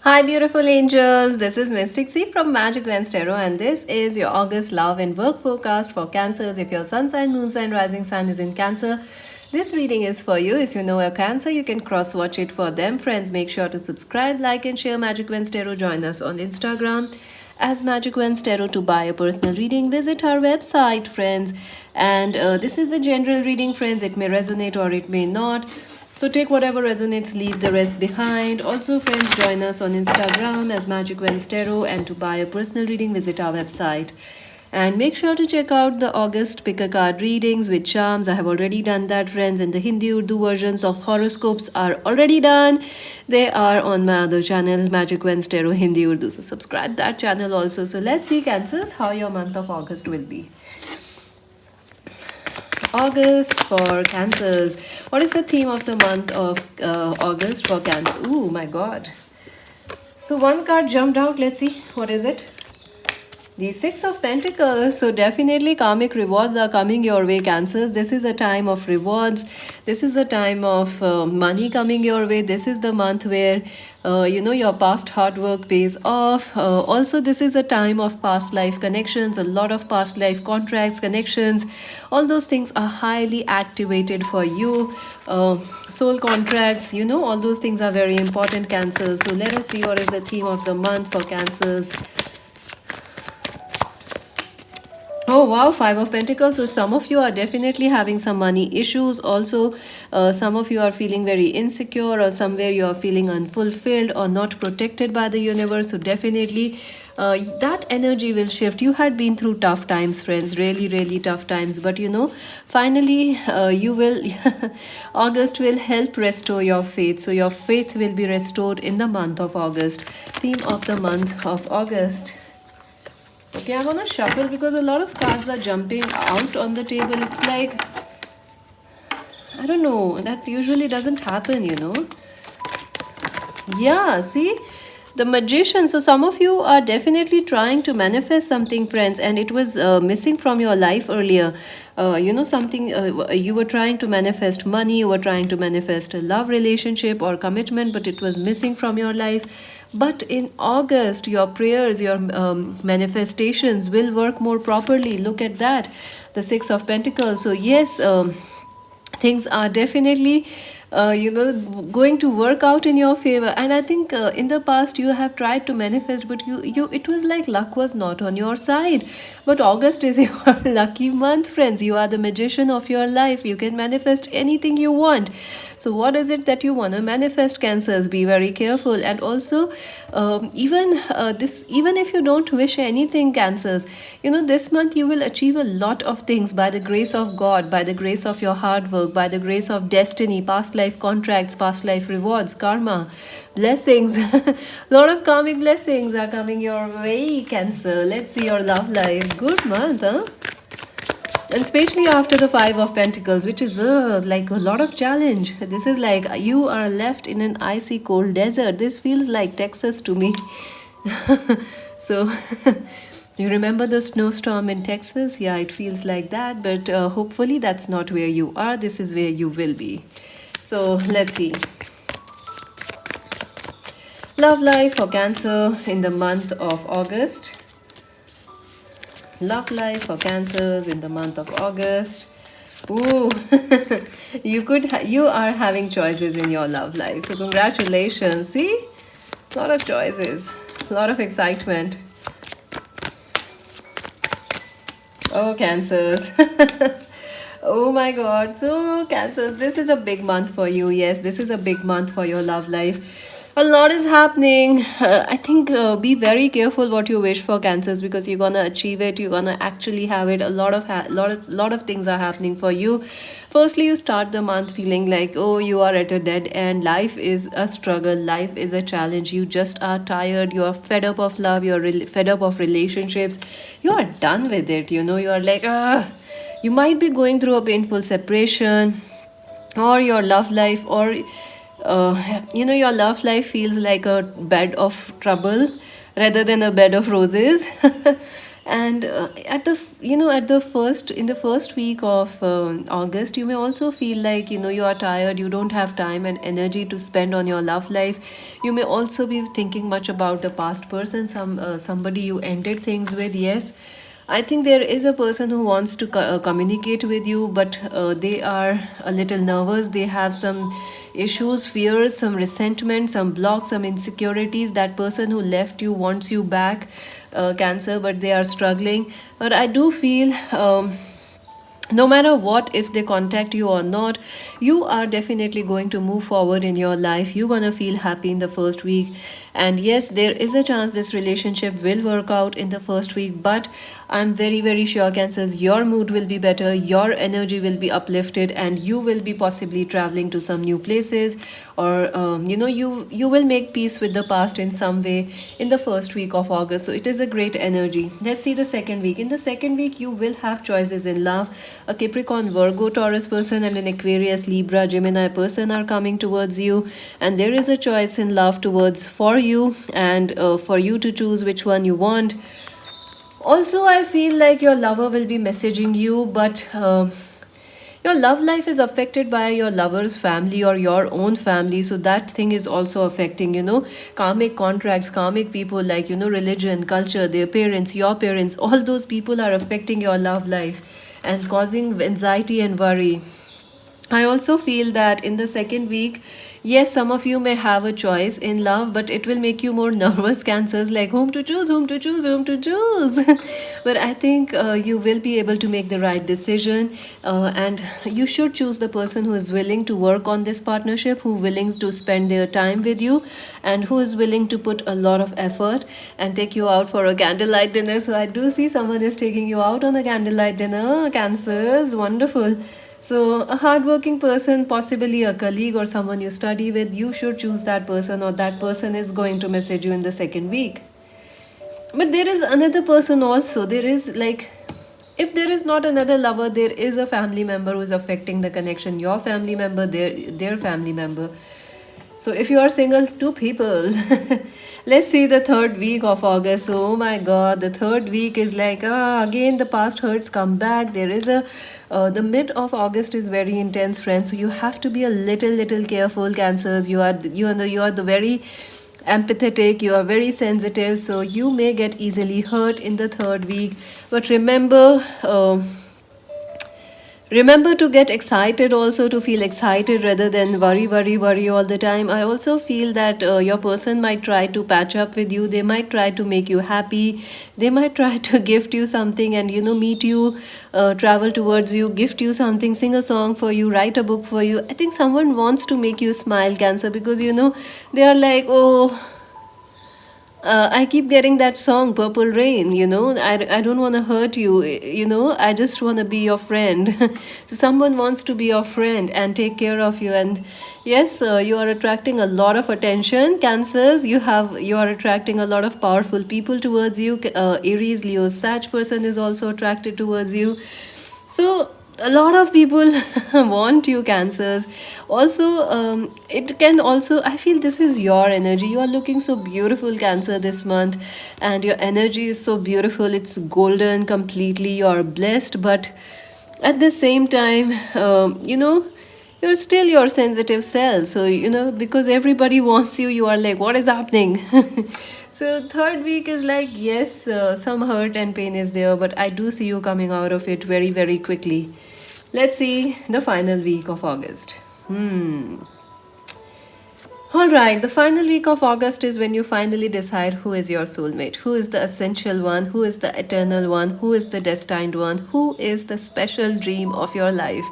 Hi, beautiful angels. This is Mystic C from Magic Wednesday Tarot, and this is your August love and work forecast for Cancers. If your sun sign, moon sign, rising sign is in Cancer, this reading is for you. If you know a Cancer, you can cross watch it for them. Friends, make sure to subscribe, like, and share Magic Wednesday Tarot. Join us on Instagram as Magic Wednesday Tarot. To buy a personal reading, visit our website, friends. And this is a general reading, friends. It may resonate or it may not. So take whatever resonates, leave the rest behind. Also, friends, join us on Instagram as Magic Wednesday Tarot, and to buy a personal reading, visit our website. And make sure to check out the August pick a card readings with charms. I have already done that, friends, and the Hindi Urdu versions of horoscopes are already done. They are on my other channel, Magic Wednesday Tarot Hindi Urdu. So subscribe that channel also. So let's see, Cancers, how your month of August will be. August for Cancers. What is the theme of the month of August for Cancer? Oh my god. So one card jumped out. Let's see. What is it? The Six of Pentacles. So definitely karmic rewards are coming your way, Cancers. This is a time of rewards. This is a time of money coming your way. This is the month where your past hard work pays off. Also, this is a time of past life connections. A lot of past life contracts, connections. All those things are highly activated for you. Soul contracts. All those things are very important, Cancers. So let us see what is the theme of the month for Cancers. Oh wow, Five of Pentacles. So some of you are definitely having some money issues. Also, some of you are feeling very insecure, or somewhere you are feeling unfulfilled or not protected by the universe. So definitely that energy will shift. You had been through tough times, friends, really, really tough times. But finally, you will, August will help restore your faith. So your faith will be restored in the month of August. Theme of the month of August. Okay, I'm gonna shuffle because a lot of cards are jumping out on the table. It's like, I don't know, that usually doesn't happen. Yeah, see? The Magician. So some of you are definitely trying to manifest something, friends, and it was missing from your life earlier. Something you were trying to manifest money, you were trying to manifest a love relationship or commitment, but it was missing from your life. But in August, your prayers, your manifestations will work more properly. Look at that, the Six of Pentacles. So yes, things are definitely going to work out in your favor. And I think in the past you have tried to manifest, but you it was like luck was not on your side. But August is your lucky month, friends. You are the magician of your life. You can manifest anything you want. So what is it that you want to manifest, Cancers? Be very careful. And also even if you don't wish anything, Cancers, this month you will achieve a lot of things by the grace of God, by the grace of your hard work, by the grace of destiny, past life contracts, past life rewards, karma, blessings. A lot of karmic blessings are coming your way, Cancer. Let's see your love life. Good month, huh? And especially after the Five of Pentacles, which is like a lot of challenge. This is like you are left in an icy cold desert. This feels like Texas to me. So you remember the snowstorm in Texas? Yeah, it feels like that. But hopefully that's not where you are. This is where you will be. So let's see. Love life for Cancer in the month of August. Love life for Cancers in the month of August. Ooh, you are having choices in your love life. So congratulations. See, a lot of choices, a lot of excitement. Oh, Cancers. Oh my god. So Cancers, this is a big month for you. Yes, this is a big month for your love life. A lot is happening. I think be very careful what you wish for, Cancers, because you're gonna achieve it. You're gonna actually have it. A lot of things are happening for you. Firstly, you start the month feeling like, oh, you are at a dead end. Life is a struggle. Life is a challenge. You just are tired. You are fed up of love. You're fed up of relationships. You are done with it. You are like, ah. You might be going through a painful separation, or your love life, or your love life feels like a bed of trouble rather than a bed of roses. And at the at the first in the first week of August, you may also feel like you are tired, you don't have time and energy to spend on your love life. You may also be thinking much about the past person, somebody you ended things with. Yes, I think there is a person who wants to communicate with you, but they are a little nervous. They have some issues, fears, some resentment, some blocks, some insecurities. That person who left you wants you back, Cancer, but they are struggling. But I do feel. No matter what, if they contact you or not, you are definitely going to move forward in your life. You're gonna feel happy in the first week. And yes, there is a chance this relationship will work out in the first week, but I'm very very sure, Cancers, your mood will be better, your energy will be uplifted, and you will be possibly traveling to some new places, or you will make peace with the past in some way in the first week of August. So it is a great energy. Let's see the second week. In the second week, you will have choices in love. A Capricorn, Virgo, Taurus person and an Aquarius, Libra, Gemini person are coming towards you, and there is a choice in love towards for you, and for you to choose which one you want. Also, I feel like your lover will be messaging you, but your love life is affected by your lover's family or your own family, so that thing is also affecting, karmic contracts, karmic people, like, religion, culture, their parents, your parents, all those people are affecting your love life and causing anxiety and worry. I also feel that in the second week, yes, some of you may have a choice in love, but it will make you more nervous, Cancers, like whom to choose, whom to choose, whom to choose. But I think you will be able to make the right decision, and you should choose the person who is willing to work on this partnership, who is willing to spend their time with you, and who is willing to put a lot of effort and take you out for a candlelight dinner. So I do see someone is taking you out on a candlelight dinner, Cancers. Wonderful. So, a hardworking person, possibly a colleague or someone you study with, you should choose that person, or that person is going to message you in the second week. But there is another person also. There is, like, if there is not another lover, there is a family member who is affecting the connection. Your family member, their family member. So if you are single, two people. Let's see the third week of August. Oh my God, the third week is like, again the past hurts come back. There is a the mid of August is very intense, friends. So you have to be a little careful, Cancers. You are the very empathetic, you are very sensitive, so you may get easily hurt in the third week. But remember to get excited, also to feel excited rather than worry all the time. I also feel that your person might try to patch up with you. They might try to make you happy. They might try to gift you something and, meet you, travel towards you, gift you something, sing a song for you, write a book for you. I think someone wants to make you smile, Cancer, because, they are like, oh, I keep getting that song, Purple Rain, I don't want to hurt you, I just want to be your friend. So someone wants to be your friend and take care of you. And yes, you are attracting a lot of attention, Cancers. You are attracting a lot of powerful people towards you. Aries, Leo, Sag person is also attracted towards you. So a lot of people want you, Cancers. Also, it can also, I feel this is your energy. You are looking so beautiful, Cancer, this month, and your energy is so beautiful. It's golden completely. You are blessed, but at the same time, you're still your sensitive self. So, because everybody wants you, you are like, what is happening? So third week is like, yes, some hurt and pain is there, but I do see you coming out of it very, very quickly. Let's see the final week of August. All right, the final week of August is when you finally decide who is your soulmate, who is the essential one, who is the eternal one, who is the destined one, who is the special dream of your life.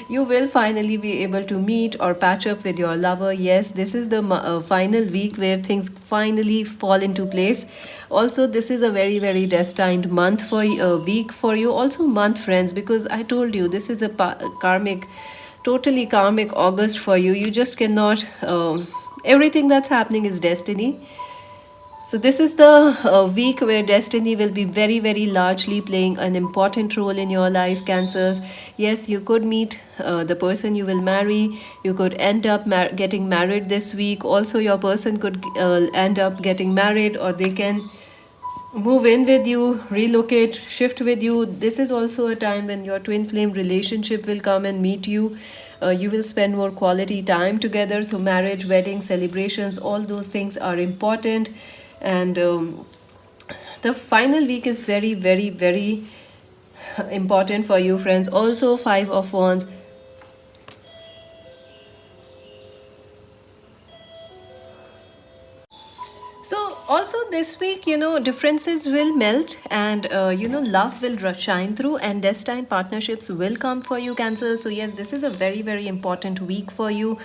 You will finally be able to meet or patch up with your lover. Yes, this is the final week where things finally fall into place. Also, this is a very, very destined month for a week for you. Also, month, friends, because I told you this is a karmic, totally karmic August for you. You just cannot. Everything that's happening is destiny. So this is the week where destiny will be very, very largely playing an important role in your life, Cancers. Yes, you could meet the person you will marry. You could end up getting married this week. Also, your person could end up getting married, or they can move in with you, relocate, shift with you. This is also a time when your twin flame relationship will come and meet you. You will spend more quality time together. So, marriage, wedding, celebrations, all those things are important. And the final week is very, very, very important for you, friends. Also, Five of Wands. So also this week, differences will melt, and love will shine through, and destined partnerships will come for you, Cancer. So yes, this is a very, very important week for you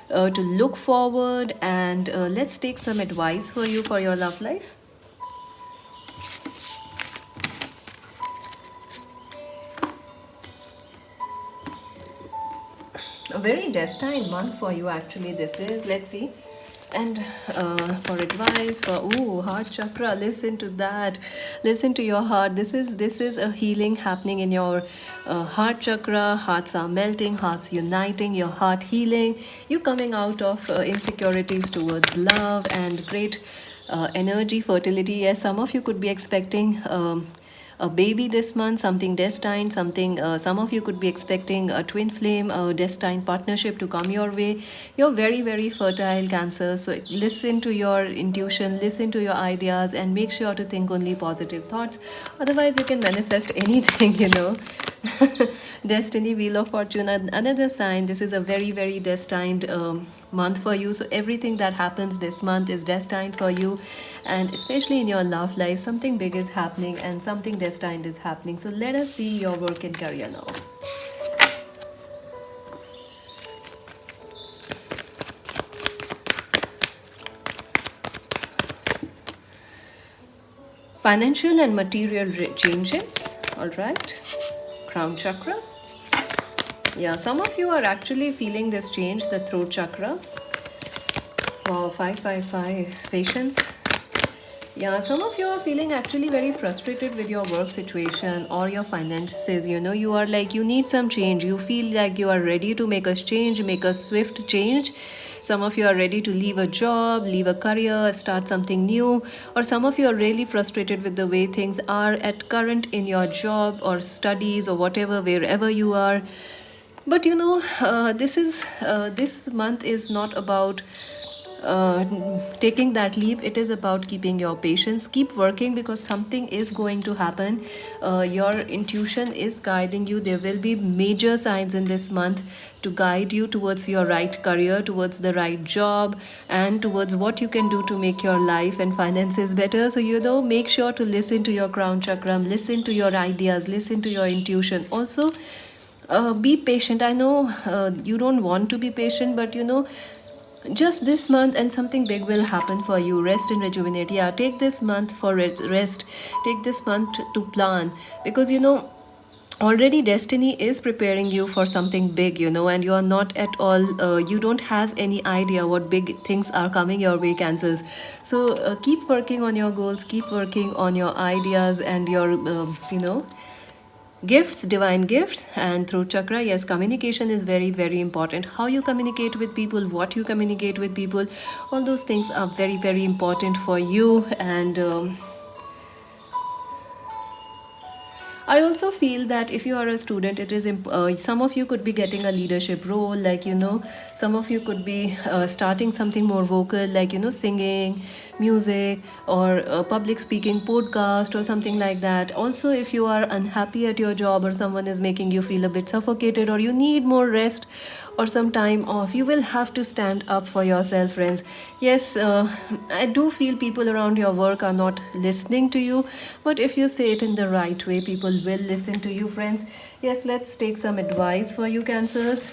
to look forward, and let's take some advice for you for your love life. A very destined month for you, actually. This is, let's see. And for advice for, ooh, heart chakra, listen to that, listen to your heart. This is a healing happening in your heart chakra. Hearts are melting, hearts uniting, your heart healing, you coming out of insecurities towards love, and great energy, fertility. Yes, some of you could be expecting a baby this month, something destined, something, some of you could be expecting a twin flame, a destined partnership to come your way. You're very, very fertile, Cancer. So listen to your intuition, listen to your ideas, and make sure to think only positive thoughts. Otherwise, you can manifest anything. Destiny, Wheel of Fortune, another sign. This is a very, very destined month for you. So everything that happens this month is destined for you, and especially in your love life, something big is happening and something destined is happening. So let us see your work and career now. Financial and material changes. All right. Crown chakra. Yeah, some of you are actually feeling this change, the throat chakra. Wow, 555. Patience. Yeah, some of you are feeling actually very frustrated with your work situation or your finances. You are like, you need some change. You feel like you are ready to make a change, make a swift change. Some of you are ready to leave a job, leave a career, start something new. Or some of you are really frustrated with the way things are at current in your job or studies or whatever, wherever you are. But this month is not about taking that leap. It is about keeping your patience. Keep working, because something is going to happen. Your intuition is guiding you. There will be major signs in this month to guide you towards your right career, towards the right job, and towards what you can do to make your life and finances better. So make sure to listen to your crown chakra, listen to your ideas, listen to your intuition. Also, be patient. I know you don't want to be patient, but just this month and something big will happen for you. Rest and rejuvenate. Yeah, take this month for rest. Take this month to plan, because already destiny is preparing you for something big, and you are not at all, you don't have any idea what big things are coming your way, Cancers. So keep working on your goals, keep working on your ideas and your gifts, divine gifts. And through chakra, yes, communication is very, very important. How you communicate with people, what you communicate with people, all those things are very, very important for you. And I also feel that if you are a student, it is some of you could be getting a leadership role, like some of you could be starting something more vocal, like singing, music, or public speaking, podcast, or something like that. Also, if you are unhappy at your job, or someone is making you feel a bit suffocated, or you need more rest or some time off, you will have to stand up for yourself, friends. Yes, I do feel people around your work are not listening to you, but if you say it in the right way, people will listen to you, friends. Yes, let's take some advice for you, Cancers.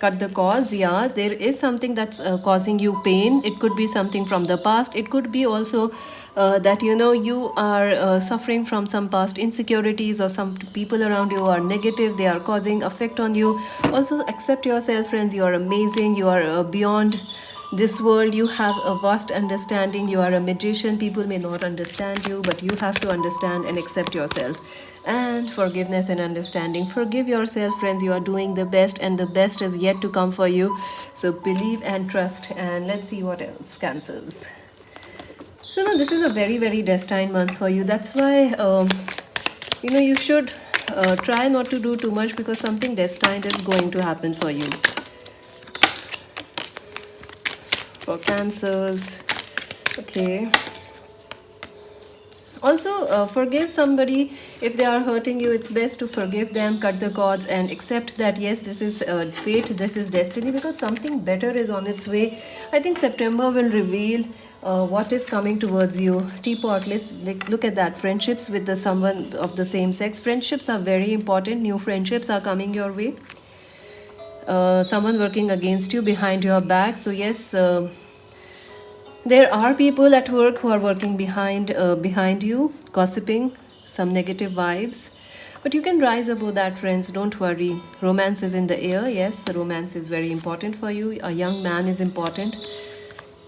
Cut the cause. Yeah, there is something that's causing you pain. It could be something from the past. It could be also that you are suffering from some past insecurities, or some people around you are negative, they are causing effect on you. Also, accept yourself, friends. You are amazing, you are beyond this world you have a vast understanding. You are a magician. People may not understand you, but you have to understand and accept yourself. And forgiveness and understanding. Forgive yourself, friends. You are doing the best, and the best is yet to come for you. So believe and trust. And let's see what else, Cancers. So now this is a very, very destined month for you. That's why you should try not to do too much, because something destined is going to happen for you. For Cancers, okay. Also, forgive somebody if they are hurting you. It's best to forgive them, cut the cords, and accept that yes, this is fate, this is destiny, because something better is on its way. I think September will reveal what is coming towards you. Teapot, let's look at that. Friendships with the someone of the same sex. Friendships are very important. New friendships are coming your way. Someone working against you behind your back. So yes, there are people at work who are working behind you, gossiping, some negative vibes. But you can rise above that, friends. Don't worry. Romance is in the air. Yes, the romance is very important for you. A young man is important.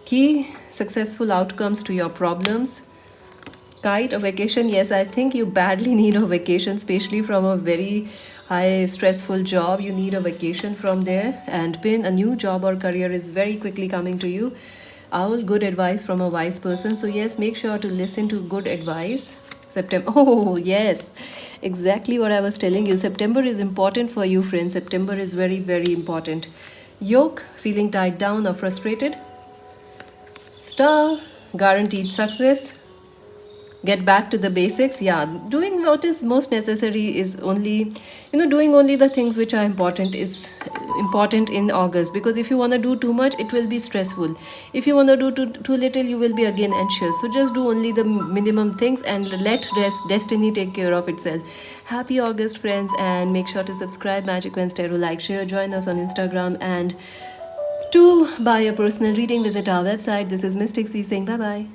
Key successful outcomes to your problems. Kite, a vacation. Yes, I think you badly need a vacation, especially from a very high stressful job. You need a vacation from there. And pin, a new job or career is very quickly coming to you. Owl, good advice from a wise person. So yes, make sure to listen to good advice. September, oh yes, exactly what I was telling you. September is important for you, friends. September is very, very important. Yoke, feeling tied down or frustrated. Star, guaranteed success. Get back to the basics. Yeah, doing what is most necessary is only, doing only the things which are important is important in August, because if you want to do too much, it will be stressful. If you want to do too little, you will be again anxious. So just do only the minimum things and let destiny take care of itself. Happy August, friends, and make sure to subscribe Magic Wednesday, like, share, join us on Instagram, and to buy a personal reading, visit our website. This is Mystic C saying bye bye.